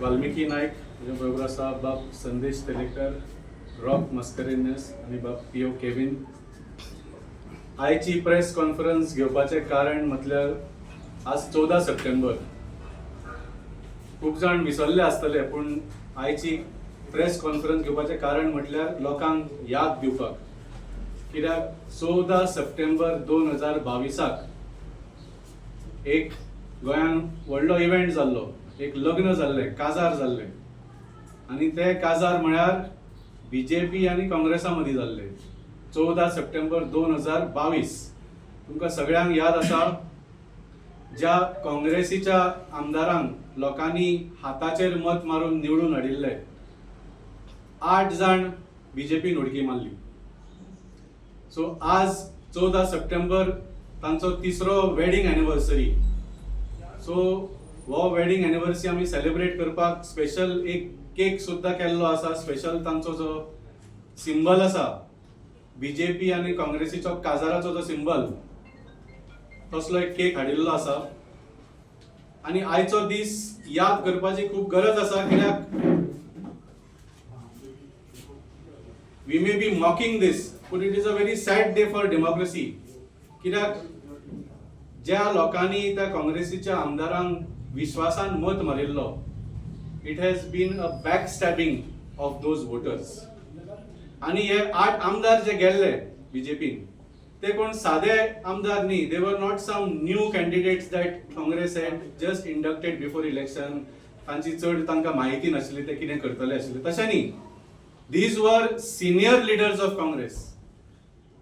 वाल्मिकी नायक, म्हजे बरोबर आसा बाब संदेश तेलेकर, रॉक मस्करेनस आनी बाब पी.ओ. केविन. आयची प्रेस कॉन्फरन्स घेवपाचें कारण म्हटल्यार आज 14 सप्टेंबर. खूब जाण विसरले आसतले, पूण आयची प्रेस कॉन्फरन्स घेवपाचें कारण म्हटल्यार लोकांक याद दिवपाक. कित्याक 14 सप्टेंबर 2022 एक गोंयान व्हडलो इव्हेंट जाल्लो, एक लग्न जाल्लें, काजार जाल्लें. आनी ते काजार म्हळ्यार बीजेपी आनी काँग्रेसा मदीं जाल्लें. 14 सप्टेंबर 2022. तुमकां सगळ्यांक याद आसा, ज्या काँग्रेसीच्या आमदारांक लोकांनी हाताचेर मत मारून निवडून हाडिल्ले, 8 जाण बीजेपीन उडकी मारली. सो आज 14 सप्टेंबर तांचो तिसरो वेडिंग एनिवर्सरी. सो हो वेडिंग एनिवर्सरी आमी सेलिब्रेट करपाक स्पेशल एक केक सुद्दां केल्लो आसा. स्पेशल तांचो जो सिंबल आसा, बीजेपी आनी काँग्रेसीचो काजाराचो जो सिंबल, तसलो एक केक हाडिल्लो आसा. आनी आयचो दीस याद करपाची खूब गरज आसा, कित्याक we may be mocking this, but it is a very sad day for democracy. कित्याक ज्या लोकांनी त्या काँग्रेसीच्या आमदारांक विश्वासान मत मारिल्लो, it has been a back stabbing of those voters. आनी हे 8 आमदार जे गेल्ले बीजेपीन, ते कोण सादे आमदार न्ही. They were not some new candidates that Congress had just inducted before election. तांची चड तांकां म्हायती नाशिल्ली ते कितें करतले आशिल्ले, तशें न्ही. These were senior leaders of Congress,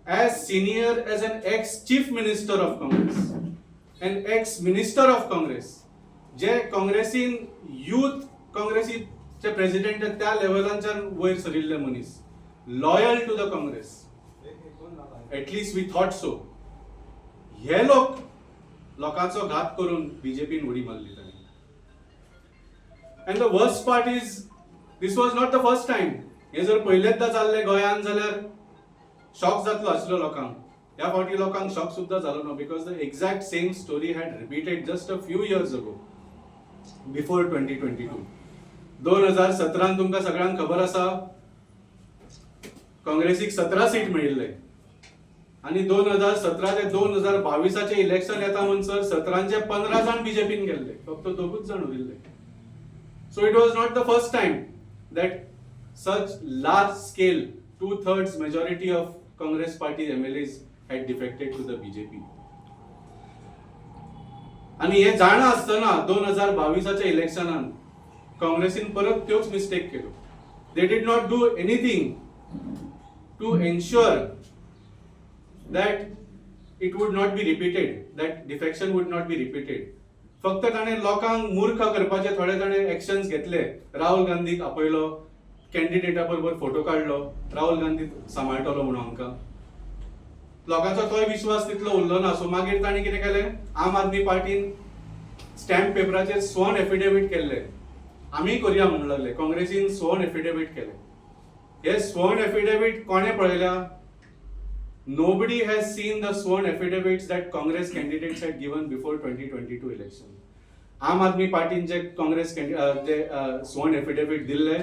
as senior as an ex-chief minister of Congress, an ex-minister of Congress, जे काँग्रेसीन यूथ काँग्रेसीचे प्रेसिडेंट त्या लेवलांच्यान वयर सरिल्ले मनीस, loyal to the Congress, at least we thought so. हे लोकांचो घात करून बीजेपीन उडी मारली तांणी. And the worst part is, this was not the first time. हे जर पहिल्यांदा जाल्ले गोंयान जाल्यार शॉक जातलो आशिल्लो लोकांक. ह्या फावटी लोकांक शॉक सुद्दां जालो ना, because the exact same story had repeated just a few years ago, before 2022. 2017 तुमकां सगळ्यांक खबर आसा, काँग्रेसीक 17 सीट मेळिल्ले. आनी 2017 ते 2022 इलेक्शन येता म्हणसर 17चे 15 जाण बीजेपीन गेल्ले, फक्त 2 जाण उरिल्ले. So it was not the first time that such large scale 2/3 majority of Congress party MLAs had defected to the BJP. आणि हे जाणा आसतना 2022 इलेक्शनान काँग्रेसीन परत त्योच मिस्टेक केलो. They did not do anything to ensure that it would not be repeated, that defection would not be repeated. फक्त ताणे लोकांक मूर्ख करपाचे थोडे ताणे एक्शन्स घेतले. राहुल गांधीक आपयलो, कॅन्डिडेटा बरोबर फोटो काढलो, राहुल गांधी सांबाळटलो म्हणून आमकां. लोकांचो तोय विश्वास तितलो उरलो ना. सो मागीर ताणी कितें केलें, आम आदमी पार्टीन स्टॅम्प पेपराचेर स्वॉन एफिडेविट केल्ले. आमी करया म्हणून लागले. काँग्रेसीन स्वॉन एफिडेविट केले. हे स्वॉन एफिडेविट कोणें पळयल्या? Nobody has seen the sworn affidavits that Congress candidates had given before 2022 election. आम आदमी पार्टीन जे काँग्रेस जे स्वॉन एफिडेविट दिल्ले,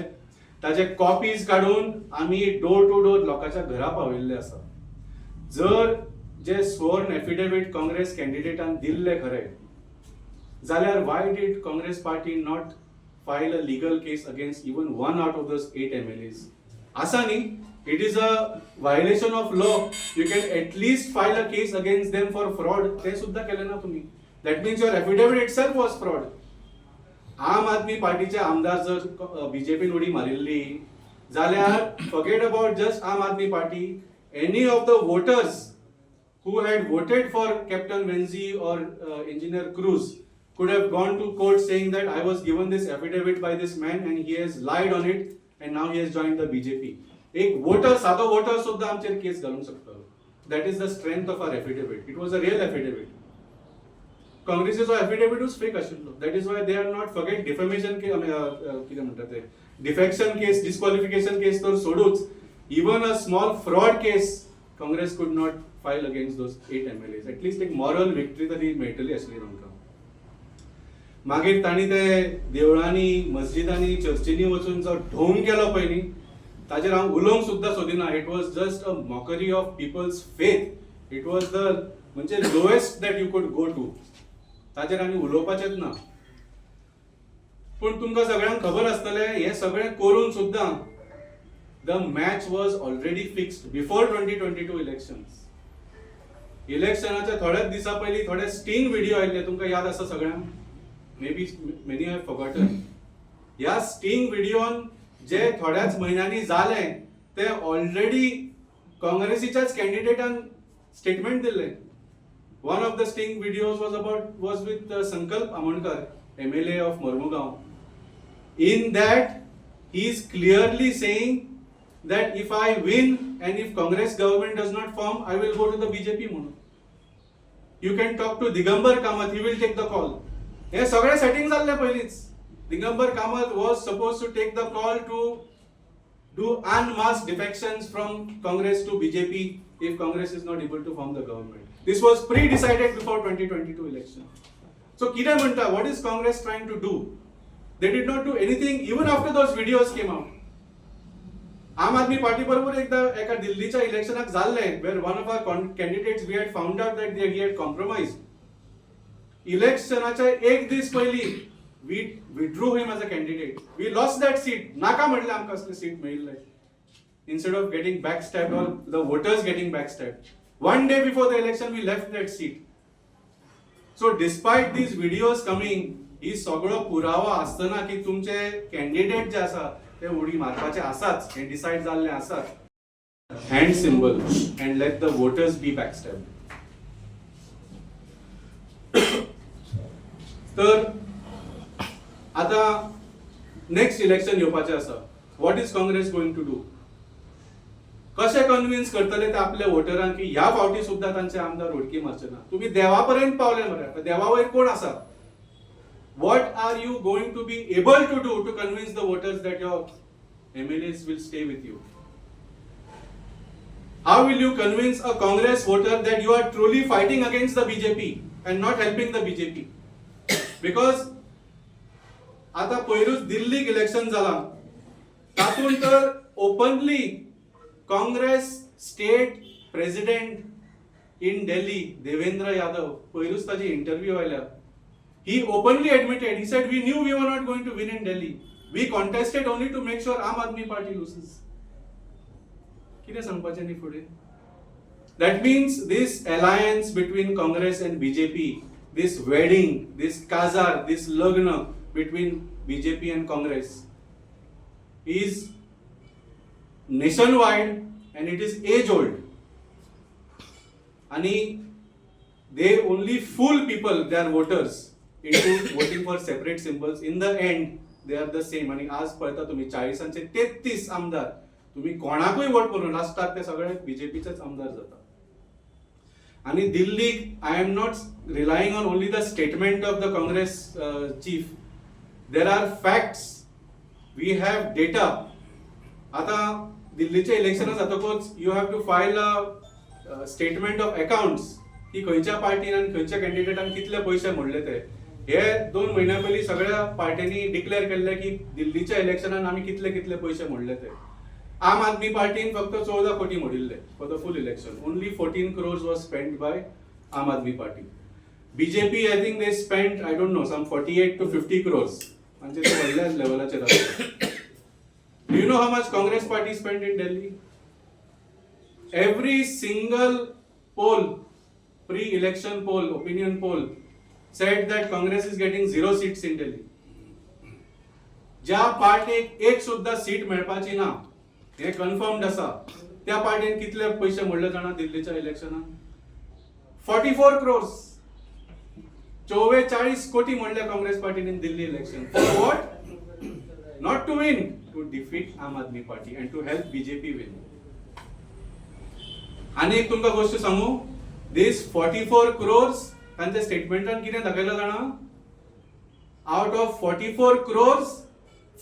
ताचे कॉपीज काढून आम्ही डोर टू डोर लोकांच्या घरा पावयल्ले आसा. जर जे स्वॉर्न एफिडेविट काँग्रेस कॅन्डिडेटान दिल्ले खरे, जाल्यार why did Congress party not file a legal case against even 1 out of those 8 MLAs? आसा न्ही? It is a violation of law. You can at least file a case against them for fraud. ते सुद्धा केले ना तुम्ही. That means your affidavit itself was fraud. Aam Aadmi पार्टीचे आमदार जर बीजेपीन उडी मारिल्ली, जाल्यार forget about just Aam Aadmi party, any of the voters who had voted for Captain Venzi or Engineer Cruz could have gone to court saying that I was given this affidavit by this man and he has lied on it and now he has joined the BJP. एक voter, साधो voter सुद्धा आमचेर केस घालूंक शकता. That is the strength of our affidavit. It was a real affidavit. काँग्रेसीचो एफिडेविटूच fake आशिल्लो. That is why they are not forget defamation case, कितें म्हणटा ते डिफेक्शन केस, डिस्क्वॉलिफिकेशन केस तर सोडूच, even a small fraud case Congress could not file against those 8 MLAs. At least एक moral victory तरी मेळटली आशिल्ली तांकां. मागीर तांणी ते देवळांनी मस्जिदांनी चर्चींनी वचून जो ढोंग केलो पळय न्ही ताजेर हांव उलोवंक सुद्दां सोदिना. It was just a mockery of people's faith. It was the म्हणजे lowest that you could go to. ताजेर आनी उलोवपाचेंच ना. पूण तुमकां सगळ्यांक खबर आसतलें हें सगळें करून सुद्दां the match was already fixed before 2022 elections. इलेक्शनाच्या थोड्याच दिसा पयलीं थोडे स्टिंग व्हिडिओ आयिल्ले, तुमकां याद आसा सगळ्यांक? Maybe many have forgotten. ह्या स्टिंग व्हिडिओन जे थोड्याच म्हयन्यांनी जाले ते ऑलरेडी काँग्रेसीच्याच कॅन्डिडेटान स्टेटमेंट दिल्ले. One of the sting videos was with संकल्प Amonkar, MLA of Mormugaon. In that, he is clearly saying that if I win and if Congress government does not form, I will go to the BJP म्हणून. You can talk to Digambar Kamath, he will take the call. हे सगळे setting जाल्ले पयलींच. Digambar Kamath was supposed to take the call to do en masse defections from Congress to BJP if Congress is not able to form the government. This was pre-decided before 2022 election. So कितें म्हणटा, what is Congress trying to do? They did not do anything even after those videos came out. आम Aadmi party बरोबर एकदा एका दिल्लीच्या इलेक्शनाक जाल्ले where one of our candidates we had found out that he had compromised. इलेक्शनाच्या एक दीस पयलीं we withdrew him as a candidate. We lost that seat. नाका म्हटलें आमकां असलें सीट मेळिल्लें. Instead of getting backstabbed or the voters getting backstabbed. One day before the election we left that seat. So despite these videos coming, ही सगळो पुरावा आसतना की तुमचे कॅन्डिडेट जे आसा ते उडी मारपाचे आसाच, हे डिसाइड जाल्ले आसात. Hand symbol and let the voters be backstab. तर आता नेक्स्ट इलेक्शन येवपाचें आसा. What is Congress going to do? कशें कन्विन्स करतले ते आपल्या वोटरांक की ह्या फावटी सुद्दां तांचे आमदार उडकी मारचे ना. तुम्ही देवा पर्यंत पावले मरे, देवा वयर कोण आसा? What are you going to be able to do to convince the voters that your MLAs will stay with you? How will you convince a Congress voter that you are truly fighting against the BJP and not helping the BJP? Because आता पयरूच दिल्लीक election जाला, तातूंत तर openly Congress state president in Delhi Devendra Yadav, पयरूच ताची interview आयल्या. He openly admitted, he said, we knew we were not going to win in Delhi. We contested only to make sure Aam Aadmi Party loses. कितें सांगपाचें न्ही फुडें? That means this alliance between Congress and BJP, this wedding, this kazar, this lagna between BJP and Congress is nationwide and it is age old. And they only fool people, their voters, into voting for separate symbols. In the end, they are the same. आणि आज पळता तुम्ही 40चे 33 आमदार तुम्ही कोणाकूय vote करून लास्टाक ते सगळे बीजेपीचेच आमदार जातात. आणि दिल्लीक I am not relying on only the statement of the Congress chief. There are facts, we have data. आता दिल्लीचे इलेक्शन जातकूच you have to file a statement of accounts की खंयच्या पार्टीन आनी खंयच्या कॅन्डिडेटान कितले पयशे मोडले ते. हे 2 महिन्या पयलीं सगळ्या पार्ट्यांनी डिक्लेअर केल्ले की दिल्लीच्या इलेक्शनान आमी कितले कितले पयशे मोडले ते. आम आदमी पार्टीन फक्त 14 कोटी मोडिल्ले for the full election. Only 14 crores was spent by Aam Aadmi party. BJP I think they spent I don't know some 48 to 50 crores. म्हणजे ते व्हडल्या लेवलाचेर आसा. Do you know how much Congress party spent in Delhi? Every single poll, pre-election poll, opinion poll said that Congress is getting 0 seats in Delhi. ज्या पार्टीक एक सुद्धा seat मेळपाची ना हे कन्फर्म्ड आसा, त्या पार्टीन कितले पयशे मोडले जाणा दिल्लीच्या इलेक्शनान? 44 crores. 44 कोटी मोडले काँग्रेस पार्टीन in Delhi election. For what? Not to win, to defeat Aam Aadmi party and to help BJP win. आणि एक तुमकां गोष्ट सांगू, this 44 crores तांच्या स्टेटमेंटान कितें दाखयला जाणा? Out of 44 crores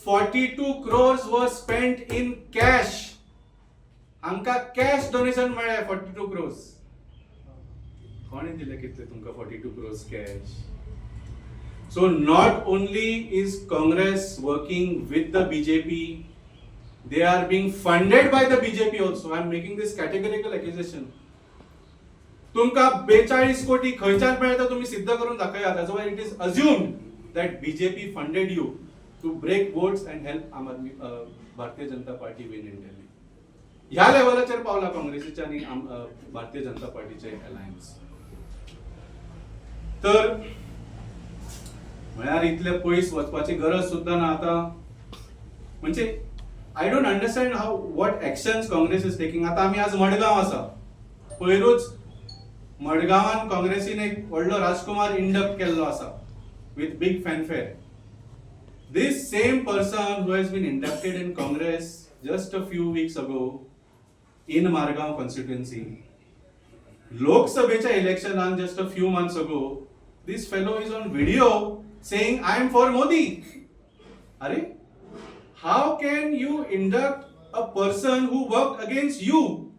42 crores was spent in cash. आमकां कॅश डोनेशन मेळ्ळे 42 crores. कोणी दिले कितले तुमकां 42 crores cash? So not only is Congress working with the BJP, they are being funded by the BJP also. I am making this categorical accusation. तुमका 42 कोटी खंयच्यान मेळटा तुम्ही सिद्ध करून दाखया. That's why it is assumed that BJP funded you to break votes and help Bharatiya Janata party win in Delhi. ह्या लेवलाचेर पावला काँग्रेसीचे आणि भारतीय जनता पार्टीचे अलायन्स. तर म्हळ्यार इतले पयस वचपाची गरज सुद्धा ना आता. म्हणजे I don't understand how what actions Congress is taking. आता आम्ही आज मडगाव आसा. पयरूच मडगावान काँग्रेसीन एक व्हडलो राजकुमार इंडक्ट केल्लो आसा with big fanfare. This same person who has been inducted in Congress just a few weeks ago in Margao constituency, Lok Sabha election just a few months ago, this fellow is on video saying, I am for Modi. Are? How can you induct a person who worked against you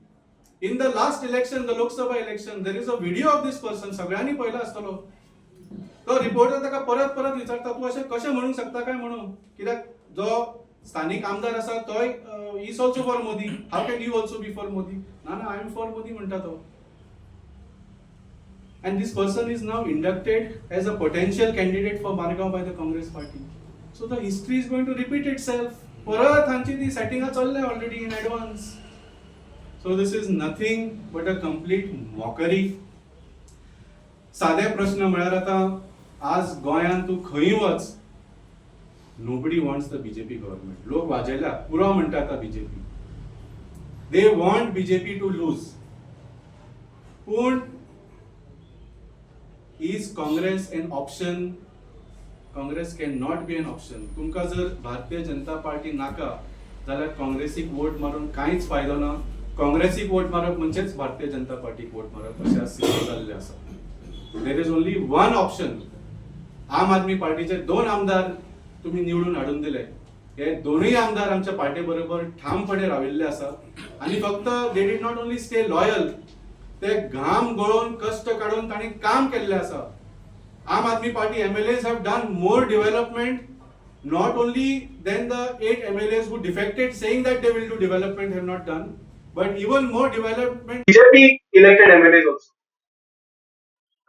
in the last election, the Lok Sabha election? There is a video of this person. सगळ्यांनी पहिला असतलो. तो reporter ताका परत परत विचारता, तू अशें कशें म्हणूंक शकता काय म्हणून, कित्याक जो स्थानिक आमदार आसा तोय is also for Modi. How can you also be for Modi? ना ना, आय एम फॉर मोदी म्हणटा तो. And this person is now inducted as a potential candidate for Margao by the Congress party. So the history is going to repeat itself. परत हांची ती सेटिंगा चल्ल्या already in advance. So this is nothing but a complete mockery. साधे प्रश्न म्हळ्यार आता आज गोंयान तू खंय वच, nobody wants the BJP government. लोक वाजयल्या, पुरो म्हणटा आता BJP. They want BJP to lose. पूण is Congress an option? Congress cannot be an option. तुमका जर भारतीय जनता पार्टी नाका जाल्यार काँग्रेसीक वोट मारून कांयच फायदो ना. काँग्रेसीक वोट मारप म्हणजेच भारतीय जनता पार्टीक वोट मारप अशें सिद्ध जाल्लें आसा. There is only one option. आम आदमी पार्टीचे 2 आमदार तुम्ही निवडून हाडून दिले. हे दोनूय आमदार आमच्या पार्टी बरोबर ठामपणे राविल्ले आसा आणि फक्त they did not only stay loyal, ते घाम गळोवन कष्ट काढून तांणी काम केल्ले आसा. आम Aadmi party MLAs have done more development not only than the 8 MLAs who defected saying that they will do development have not done, but even more development BJP elected MLAs also.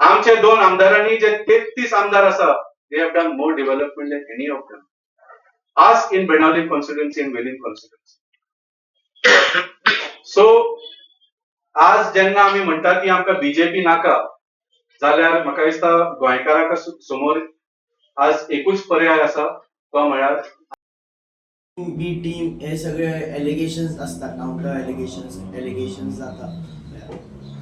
आमचे 2 आमदारांनी जे 33 आमदार आसा, they have done more development than any of them. Ask in Benali constituency and Welling constituency. So आज जेन्ना आमी म्हणटा की आमकां BJP नाका, जाल्यार म्हाका दिसता गोंयकारांक समोर आज एकूच पर्याय आसा, तो म्हळ्यार बी टीम. हे सगळे एलिगेशन्स असतात, काउंटर एलिगेशन्स जातात.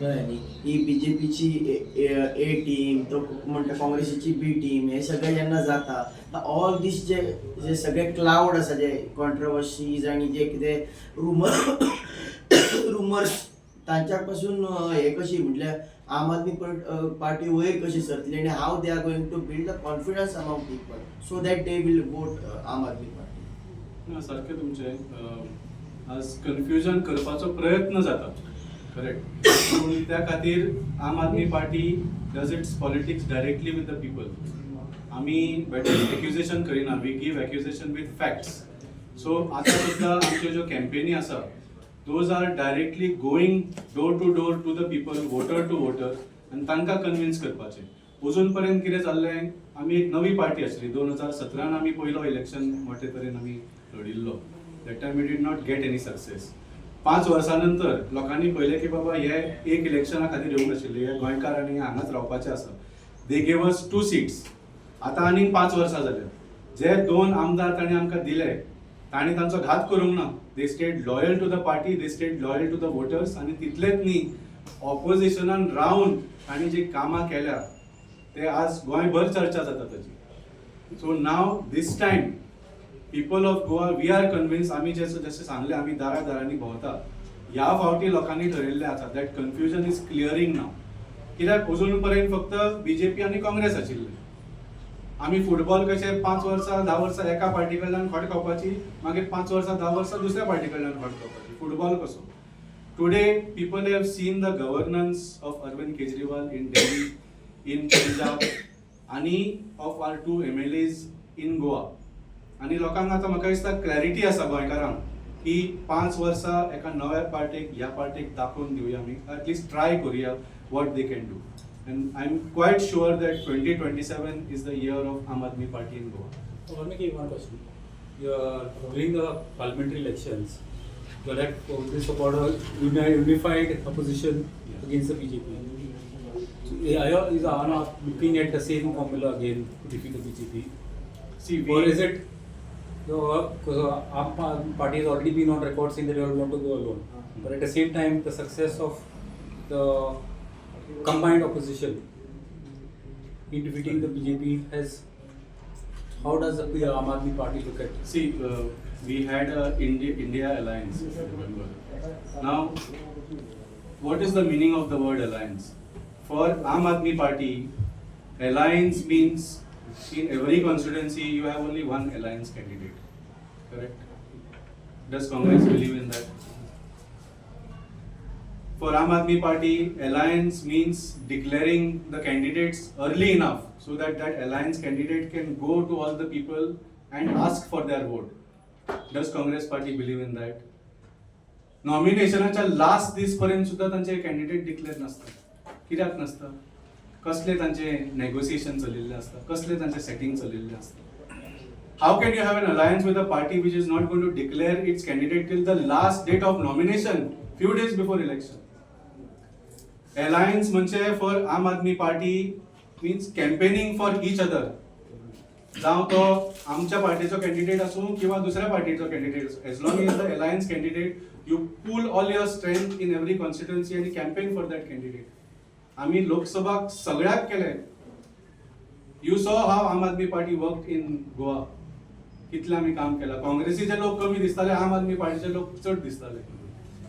कळ्ळें. ही बीजेपीची ए टीम, तो म्हणटा काँग्रेसीची बी टीम, हे सगळे जेन्ना जाता, ऑल दीस जे सगळे क्लाउड आसा, जे कॉन्ट्रोवर्सीज आणि जे कितें रुमर्स तांच्या पासून हे कशी म्हटल्यार आम आदमी पार्टी वयर कशी सरतली आणि how they are going to build the confidence among people so that they will vote Aam Aadmi party. सारकें तुमचे. आज कन्फ्युजन करपाचो प्रयत्न जाता, करेक्ट. पूण त्या खातीर Aam Aadmi party does its politics directly with the people. आमी बेटर एक्युजेशन करिना, we give accusation with facts. So आतां सुद्दां आमच्यो ज्यो कॅम्पेनी आसा, those are directly going door to the people, voter to voter, आनी तांकां कन्विन्स करपाचें. अजून पर्यंत कितें जाल्लें, आमी एक नवी पार्टी आसली. 2017 आमी पयलो इलेक्शन मोठे तरेन आमी लडिल्लो. That time we did not get any success. 5 वर्सां नंतर लोकांनी पळयलें की बाबा हे एक इलेक्शना खातीर येवंक नाशिल्ले, हे गोंयकार आनी हांगाच रावपाचे आसा. They gave us 2 seats. आतां आनीक 5 वर्सां जाल्यात. जे 2 आमदार तांणी आमकां दिले, तांणी तांचो घात करूंक ना. They stayed loyal to the party, they stayed loyal to the voters. आनी तितलेंच न्ही, ऑपोजिशनान रावन तांणी जी कामां केल्या ते आज गोंयभर चर्चा जाता ताची. So now this time people of Goa we are convince. आमी जशें सांगलें, आमी दारांनी भोंवता. ह्या फावटी लोकांनी ठरयल्लें आसा दॅट कन्फ्युजन इज क्लियरिंग नाव. कित्याक अजून पर्यंत फक्त BJP आनी काँग्रेस आशिल्ले. आमी फुटबॉल कशें 5 वर्सां 10 वर्सां एका पार्टी कडल्यान खोट खावपाची, मागीर 5 वर्सां 10 वर्सां दुसऱ्या पार्टी कडल्यान खोट खावपाची. फुटबॉल कसो. Today people have seen the governance of Arvind Kejriwal in Delhi, in Punjab, आनी of our 2 MLAs in Goa. आनी लोकांक आतां म्हाका दिसता क्लॅरिटी आसा गोंयकारांक की 5 वर्सां एका नव्या पार्टीक ह्या पार्टीक दाखोवन दिवया आमी, एटलीस्ट ट्राय करुया what they can do. And I'm quite sure that 2027 is the year of Aam Aadmi Party in Goa. Let me give one question. During the parliamentary elections, you had this about a unified opposition against the BJP. So, is Anna looking at the same formula again to defeat the BJP? See, Or is it because Aam Party has already been on record saying that they want to go alone, but at the same time, the success of the combined opposition in defeating the BJP has. How does the Aam Aadmi Party look at? see, we had a India alliance, if you remember. Now, what is the meaning of the word alliance? For Aam Aadmi Party, alliance means in every constituency you have only one alliance candidate. Correct? Does Congress believe in that? For Aam Aadmi Party, alliance means declaring the candidates early enough so that that alliance candidate can go to all the people and ask for their vote. Does Congress Party believe in that? नॉमिनेशनाच्या last दीस पर्यंत सुद्धा तांचे candidate declare नसतात. कित्याक नसता? कसले तांचे नेगोसिएशन चलिल्ले असता, कसले तांचे सेटिंग चलिल्ले असता. How can you have an alliance with a party which is not going to declare its candidate till the last date of nomination, few days before election? Alliance म्हणजे for Aam Aadmi Party means campaigning for each other. जावं तो आमच्या पार्टीचो candidate आसूं किंवा दुसऱ्या पार्टीचो candidate आसूं, as long as the alliance candidate you pull all your strength in every constituency आणि कॅम्पेन फॉर दॅट कॅन्डिडेट. आम्ही लोकसभाक सगळ्याक केले. You saw how Aam Aadmi party work in Goa. कितले आम्ही काम केला. काँग्रेसीचे लोक कमी दिसताले, आम आदमी पार्टीचे लोक चड दिसताले.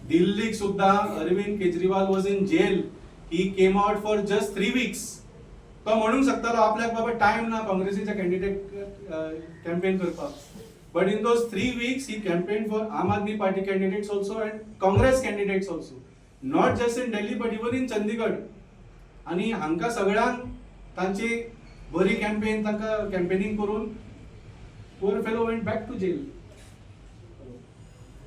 दिल्लीक सुद्धा Arvind Kejriwal was in jail. He came out for just 3 weeks. तो म्हणूंक शकतालो आपल्याक बाबा टाइम ना काँग्रेसीचे कॅन्डिडेट कॅम्पेन करपाक. But in those 3 weeks, he campaigned for Aam Aadmi Party candidates also and Congress candidates also. Not just in Delhi, but even in Chandigarh. आणि हांका सगळ्यांक तांची बरी कॅम्पेन तांका कॅम्पेनिंग करून poor fellow went back to jail.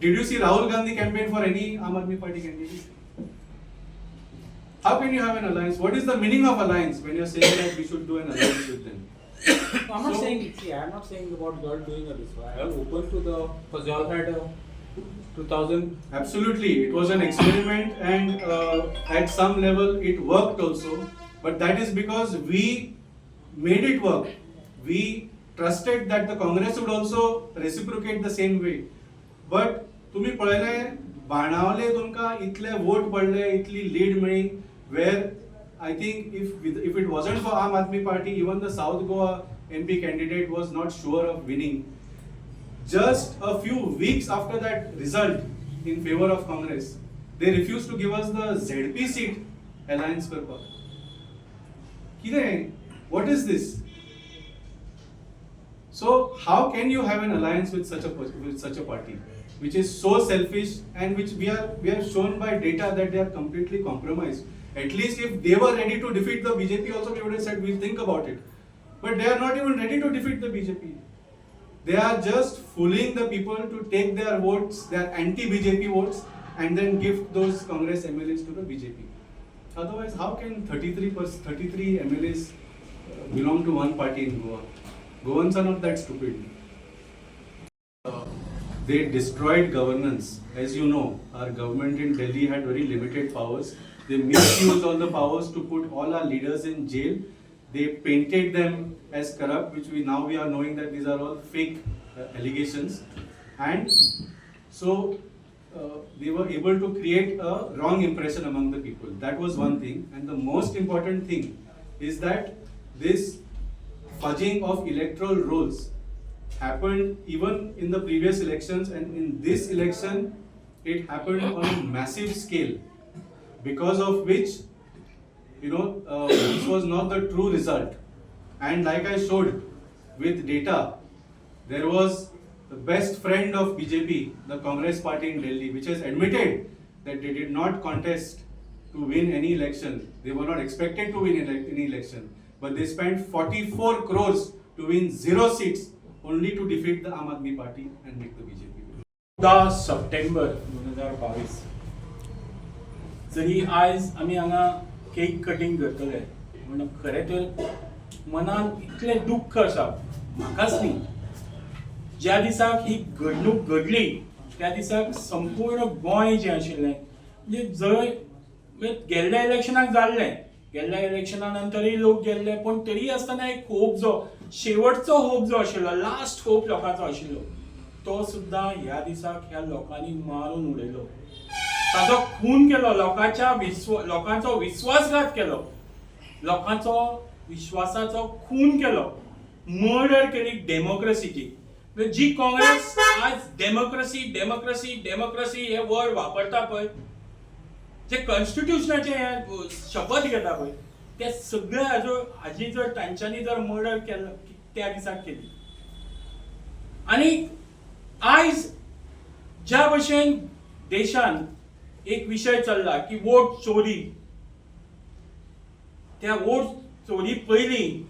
Did you see Rahul Gandhi campaign for any Aam Aadmi Party candidate? How can you have an alliance? What is the meaning of alliance when you are saying that we should do an alliance with them? I'm not saying. See, I'm not saying about you all doing this. I am open to the because you all had 2000. Absolutely, it was an experiment and at some level it worked also. But that is because we made it work. We trusted that the Congress would also reciprocate the same way. But तुम्ही पळयले बाणावले तुमका इतले vote पडले, इतली lead मेळ्ळी. Where I think if it wasn't for Aam Aadmi Party, even the South Goa MP candidate was not sure of winning. Just a few weeks after that result in favor of Congress, they refused to give us the ZP seat alliance करपाक. कितें? What is this? So how can you have an alliance with such a party, which is so selfish and which we are shown by data that they are completely compromised. At least if they were ready to defeat the BJP also, we would have said we'll think about it. But they are not even ready to defeat the BJP. They are just fooling the people to take their votes, their anti-BJP votes, and then gift those Congress MLAs to the BJP. Otherwise, how can 33 MLAs belong to one party in Goa? Goans are not that stupid. They destroyed governance. As you know, our government in Delhi had very limited powers. They misused all the powers to put all our leaders in jail. They painted them as corrupt, which we are knowing that these are all fake allegations. And so they were able to create a wrong impression among the people. That was one thing. And the most important thing is that this fudging of electoral rolls happened even in the previous elections, and in this election it happened on a massive scale, because of which this was not the true result. And like I showed with data, there was the best friend of BJP, the Congress party in Delhi, which has admitted that they did not contest to win any election. They were not expected to win any election. but they spent 44 crores to win 0 seats only to defeat the Aam Aadmi Party and make the BJP. 10 September 2022 जरी आज आमी हांगा cake cutting करतले म्हण खरें तर मनान इतलें दुख्ख आसा म्हाकाच न्ही ज्या दिसाक ही घडणूक घडली त्या दिसाक संपूर्ण गोंय जें आशिल्लें म्हणजे जंय गेल्ल्या इलेक्शनाक जाल्लें गेल्ल्या इलेक्शना नंतरय लोक गेल्ले पण तरी आसतना एक होप जो शेवटचो होप जो आशिल्लो लास्ट होप लोकांचो आशिल्लो तो सुद्दां ह्या दिसाक ह्या लोकांनी मारून उडयलो ताचो खून केलो लोकांचो विश्वासघात केलो लोकांचो विश्वासाचो खून केलो मर्डर केली डेमोक्रेसीची जी काँग्रेस आज डेमोक्रेसी डेमोक्रेसी डेमोक्रेसी हे वर्ड वापरता पळय जे कॉन्स्टिट्युशनाचे शपथ घेता पळय ते सगळे हाजी जर तांच्यांनी जर मर्डर केलो त्या दिसाक केली आनी आयज ज्या भशेन देशान एक विशय चल्ला की वोट चोरी त्या वोट चोरी पयलीं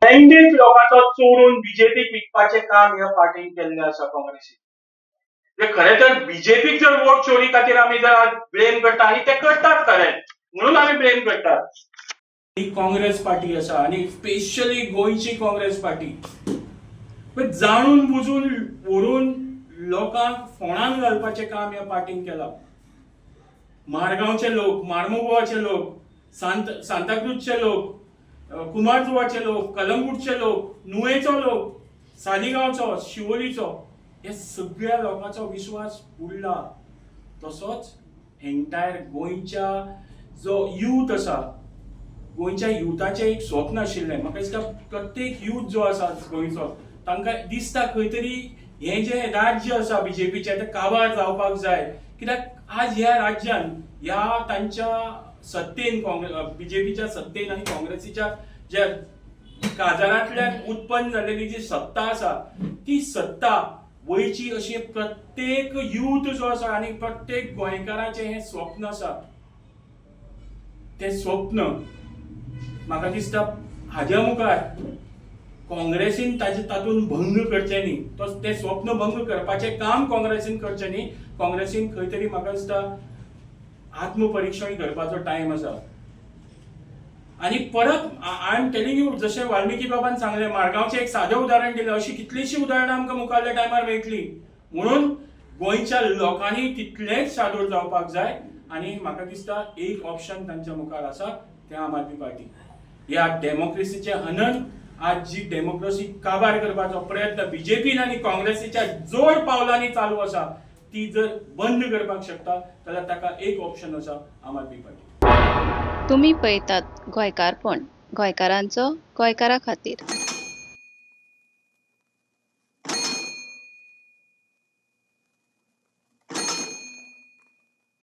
मॅन्डेट लोकांचो चोरून बीजेपीक विकपाचें काम ह्या पार्टीन केल्लें आसा काँग्रेसीन खरें तर बीजेपीक जर वोट चोरी खातीर आमी जर ब्लेम करता आनी ते करतात खरें म्हणून आमी ब्लेम करतात ही काँग्रेस पार्टी आसा आनी स्पेशली गोंयची काँग्रेस पार्टी जाणून बुजून व्हरून लोकांक फोंडान घालपाचें काम ह्या पार्टीन केलां मारगांवचे लोक मार्मुगोवाचे लोक सांताक्रूजचे लोक कुमारजुवाचे लोक कलंगूटचे लोक नुवेचो लोक सालिगांवचो शिवोलीचो हे सगळ्या लोकांचो विश्वास बुडला तसोच एंटायर गोंयच्या जो यूथ आसा गोंयच्या युथाचें एक स्वप्न आशिल्लें म्हाका दिसता प्रत्येक यूथ जो आसा गोंयचो तांकां दिसता खंय तरी हें जें राज्य आसा बीजेपीचें तें काबार जावपाक जाय कित्याक आज ह्या राज्यान ह्या तांच्या सत्तेन बीजेपीच्या सत्तेन आनी काँग्रेसीच्या ज्या काजारांतल्यान उत्पन्न जाल्लेली जी सत्ता आसा ती सत्ता वयची अशी प्रत्येक यूथ जो आसा आनी प्रत्येक गोंयकाराचें हें स्वप्न आसा तें स्वप्न म्हाका दिसता हाज्या मुखार काँग्रेसीन तातूंत भंग करचें न्ही तें स्वप्न भंग करपाचें काम काँग्रेसीन करचें न्ही काँग्रेसीन खंय तरी म्हाका दिसता आत्मपरीक्षण करपाचो टायम आसा आनी परत आय एम टेलिंग यू जशें वाल्मिकी बाबान सांगलें मारगांवचें एक सादें उदाहरण दिलें अशीं कितलींशीं उदाहरणां आमकां मुखारल्या टायमार मेळटलीं म्हणून गोंयच्या लोकांनी तितलेंच सादूर जावपाक जाय आनी म्हाका दिसता एक ऑप्शन तांच्या मुखार आसा तें आम आदमी पार्टी ह्या डेमोक्रेसीचें हनन आज जी डेमोक्रेसी काबार करपाचो प्रयत्न बीजेपीन आनी काँग्रेसीच्या जोड पावलांनी चालू आसा ती जर बंद करपाक शकता जाल्यार ताका एक ऑप्शन आसा आम आदमी पार्टी तुम्ही पळयतात गोंयकारपण गोंयकारांचो गोंयकारा खातीर